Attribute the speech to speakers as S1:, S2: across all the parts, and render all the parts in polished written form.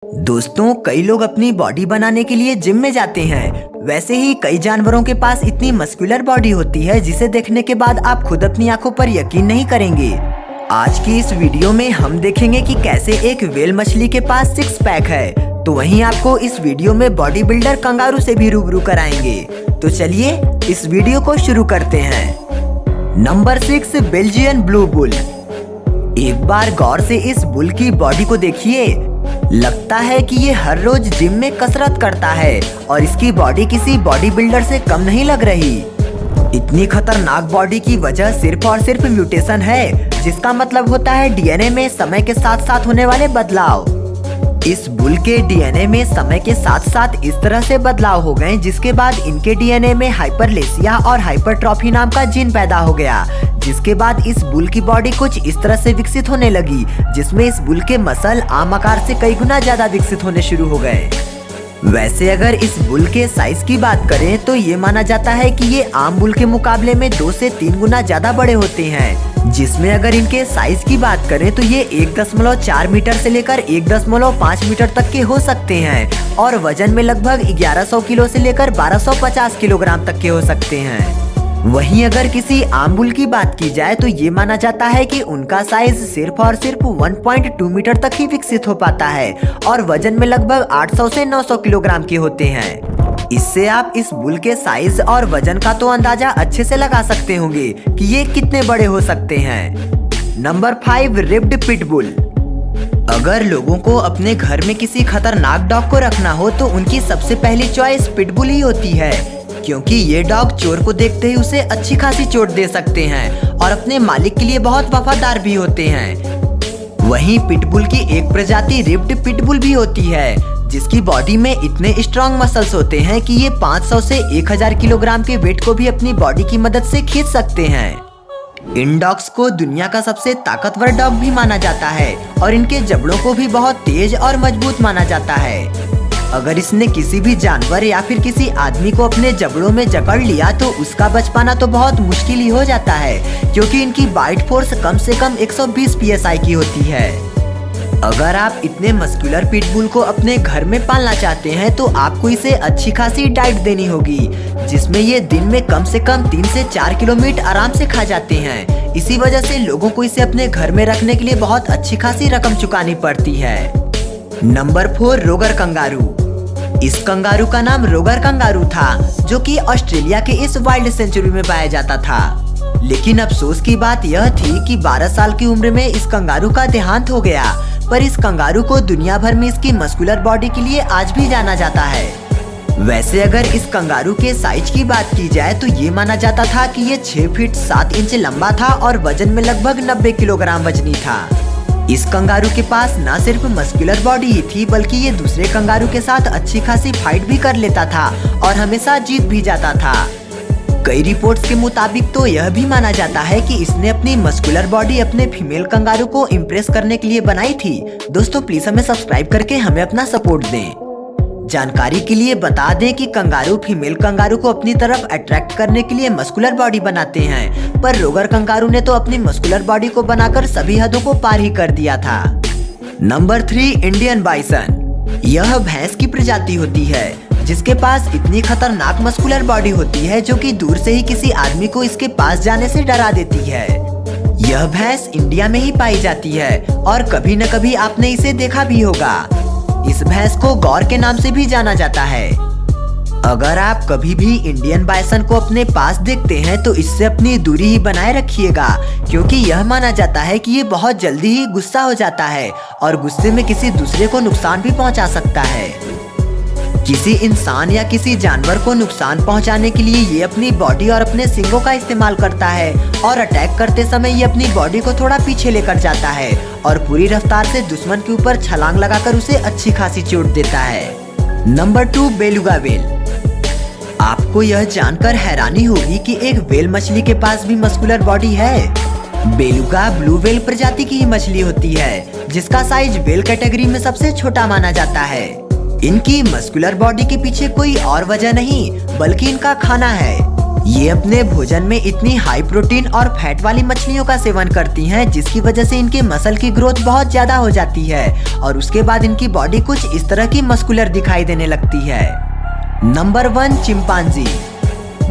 S1: दोस्तों, कई लोग अपनी बॉडी बनाने के लिए जिम में जाते हैं। वैसे ही कई जानवरों के पास इतनी मस्कुलर बॉडी होती है जिसे देखने के बाद आप खुद अपनी आंखों पर यकीन नहीं करेंगे। आज की इस वीडियो में हम देखेंगे कि कैसे एक व्हेल मछली के पास 6 पैक है। तो वहीं आपको इस वीडियो में बॉडी बिल्डर कंगारू से भी रूबरू कराएंगे। तो चलिए इस वीडियो को शुरू करते हैं। Number 6, Belgian blue bull. एक बार गौर से इस बुल की बॉडी को देखिए। लगता है कि ये हर रोज जिम में कसरत करता है और इसकी बॉडी किसी बॉडी बिल्डर से कम नहीं लग रही। इतनी खतरनाक बॉडी की वजह सिर्फ और सिर्फ म्यूटेशन है, जिसका मतलब होता है डीएनए में समय के साथ साथ होने वाले बदलाव। इस बुल के डीएनए में समय के साथ साथ इस तरह से बदलाव हो गए, जिसके बाद इनके डीएनए में हाइपरलेसिया और हाइपरट्रॉफी नाम का जीन पैदा हो गया। जिसके बाद इस बुल की बॉडी कुछ इस तरह से विकसित होने लगी, जिसमें इस बुल के मसल आम आकार से कई गुना ज्यादा विकसित होने शुरू हो गए। वैसे अगर इस बुल के साइज की बात करें तो ये माना जाता है कि ये आम बुल के मुकाबले में 2 से 3 गुना ज्यादा बड़े होते हैं। जिसमें अगर इनके साइज की बात करें तो ये 1.4 मीटर से लेकर 1.5 मीटर तक के हो सकते हैं और वजन में लगभग 1100 किलो से लेकर 1250 किलोग्राम तक के हो सकते हैं। वहीं अगर किसी आम बुल की बात की जाए तो ये माना जाता है कि उनका साइज सिर्फ और सिर्फ 1.2 मीटर तक ही विकसित हो पाता है और वजन में लगभग 800 से 900 किलोग्राम के होते हैं। इससे आप इस बुल के साइज और वजन का तो अंदाजा अच्छे से लगा सकते होंगे कि ये कितने बड़े हो सकते हैं। Number 5, ribbed pitbull. अगर लोगों को अपने घर में किसी खतरनाक डॉग को रखना हो तो उनकी सबसे पहली चॉइस पिटबुल ही होती है, क्योंकि ये डॉग चोर को देखते ही उसे अच्छी खासी चोट दे सकते हैं और अपने मालिक के लिए बहुत वफादार भी होते हैं। वहीं पिटबुल की एक प्रजाति रिब्ड पिटबुल भी होती है, जिसकी बॉडी में इतने स्ट्रॉन्ग मसल्स होते हैं कि ये 500 से 1000 किलोग्राम के वेट को भी अपनी बॉडी की मदद से खींच सकते हैं। इन डॉग्स को दुनिया का सबसे ताकतवर डॉग भी माना जाता है और इनके जबड़ों को भी बहुत तेज और मजबूत माना जाता है। अगर इसने किसी भी जानवर या फिर किसी आदमी को अपने जबड़ों में जकड़ लिया तो उसका बच पाना तो बहुत मुश्किल ही हो जाता है, क्योंकि इनकी बाइट फोर्स कम से कम 120 psi की होती है। अगर आप इतने मस्कुलर पिटबुल को अपने घर में पालना चाहते हैं तो आपको इसे अच्छी खासी डाइट देनी होगी, जिसमें ये दिन में कम से कम 3 से 4 किलो मीट आराम से खा जाते हैं। इसी वजह से लोगों को इसे अपने घर में रखने के लिए बहुत अच्छी खासी रकम चुकानी पड़ती है। नंबर 4, रोगर कंगारू। इस कंगारू का नाम रोगर कंगारू था, जो कि ऑस्ट्रेलिया के इस वाइल्ड सेंचुरी में पाया जाता था। लेकिन अफसोस की बात यह थी कि 12 साल की उम्र में इस कंगारू का देहांत हो गया। पर इस कंगारू को दुनिया भर में इसकी मस्कुलर बॉडी के लिए आज भी जाना जाता है। वैसे अगर इस कंगारू के साइज की बात की जाए तो ये माना जाता था कि ये 6 फीट 7 इंच लंबा था और वजन में लगभग 90 किलोग्राम वजनी था। इस कंगारू के पास न सिर्फ मस्कुलर बॉडी ही थी, बल्कि ये दूसरे कंगारू के साथ अच्छी खासी फाइट भी कर लेता था और हमेशा जीत भी जाता था। कई रिपोर्ट्स के मुताबिक तो यह भी माना जाता है कि इसने अपनी मस्कुलर बॉडी अपने फीमेल कंगारू को इम्प्रेस करने के लिए बनाई थी। दोस्तों, प्लीज हमें सब्सक्राइब करके हमें अपना सपोर्ट दें। जानकारी के लिए बता दें कि कंगारू फीमेल कंगारू को अपनी तरफ अट्रैक्ट करने के लिए मस्कुलर बॉडी बनाते हैं, पर रोगर कंगारू ने तो अपनी मस्कुलर बॉडी को बनाकर सभी हदों को पार ही कर दिया था। Number 3, Indian bison. यह भैंस की प्रजाति होती है, जिसके पास इतनी खतरनाक मस्कुलर बॉडी होती है जो कि दूर से ही किसी आदमी को इसके पास जाने से डरा देती है। यह भैंस इंडिया में ही पाई जाती है और कभी न कभी आपने इसे देखा भी होगा। इस भैंस को गौर के नाम से भी जाना जाता है। अगर आप कभी भी इंडियन बाइसन को अपने पास देखते हैं तो इससे अपनी दूरी ही बनाए रखिएगा, क्योंकि यह माना जाता है कि ये बहुत जल्दी ही गुस्सा हो जाता है और गुस्से में किसी दूसरे को नुकसान भी पहुंचा सकता है। किसी इंसान या किसी जानवर को नुकसान पहुंचाने के लिए ये अपनी बॉडी और अपने सींगों का इस्तेमाल करता है और अटैक करते समय ये अपनी बॉडी को थोड़ा पीछे लेकर जाता है और पूरी रफ्तार से दुश्मन के ऊपर छलांग लगाकर उसे अच्छी खासी चोट देता है। Number 2, beluga whale. आपको यह जानकर हैरानी होगी कि एक व्हेल मछली के पास भी मस्कुलर बॉडी है। बेलुगा ब्लू व्हेल प्रजाति की ही मछली होती है, जिसका साइज व्हेल कैटेगरी में सबसे छोटा माना जाता है। इनकी मस्कुलर बॉडी के पीछे कोई और वजह नहीं बल्कि इनका खाना है। ये अपने भोजन में इतनी हाई प्रोटीन और फैट वाली मछलियों का सेवन करती हैं, जिसकी वजह से इनके मसल की ग्रोथ बहुत ज्यादा हो जाती है और उसके बाद इनकी बॉडी कुछ इस तरह की मस्कुलर दिखाई देने लगती है। Number 1 chimpanzee.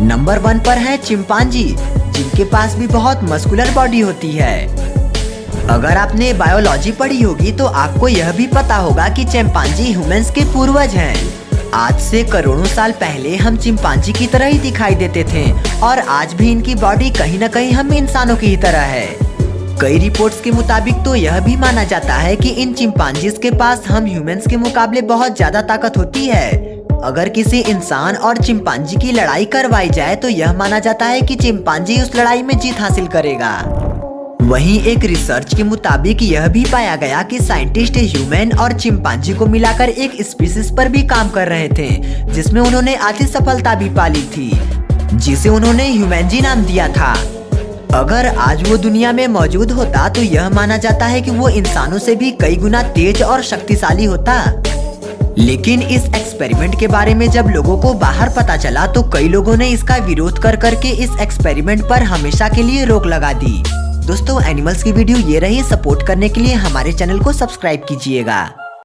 S1: नंबर 1 पर है चिंपांजी, जिनके पास भी बहुत मस्कुलर बॉडी होती है। अगर आपने बायोलॉजी पढ़ी होगी तो आपको यह भी पता होगा कि चिंपांजी ह्यूमंस के पूर्वज हैं। आज से करोड़ों साल पहले हम चिंपांजी की तरह ही दिखाई देते थे और आज भी इनकी बॉडी कहीं न कहीं हम इंसानों की ही तरह है। कई रिपोर्ट्स के मुताबिक तो यह भी माना जाता है कि इन चिंपांजीज के पास हम ह्यूमंस के मुकाबले बहुत ज्यादा ताकत होती है। अगर किसी इंसान और चिंपांजी की लड़ाई करवाई जाए तो यह माना जाता है कि चिंपांजी उस लड़ाई में जीत हासिल करेगा। वहीं एक रिसर्च के मुताबिक यह भी पाया गया कि साइंटिस्ट ह्यूमन और चिंपांजी को मिलाकर एक स्पीशीज पर भी काम कर रहे थे, जिसमें उन्होंने आधी सफलता भी पाली थी, जिसे उन्होंने ह्यूमनजी नाम दिया था। अगर आज वो दुनिया में मौजूद होता तो यह माना जाता है कि वो इंसानों से भी कई गुना तेज और शक्तिशाली होता। लेकिन इस एक्सपेरिमेंट के बारे में जब लोगों को बाहर पता चला तो कई लोगों ने इसका विरोध कर करके इस एक्सपेरिमेंट पर हमेशा के लिए रोक लगा दी। दोस्तों, एनिमल्स की वीडियो ये रही। सपोर्ट करने के लिए हमारे चैनल को सब्सक्राइब कीजिएगा।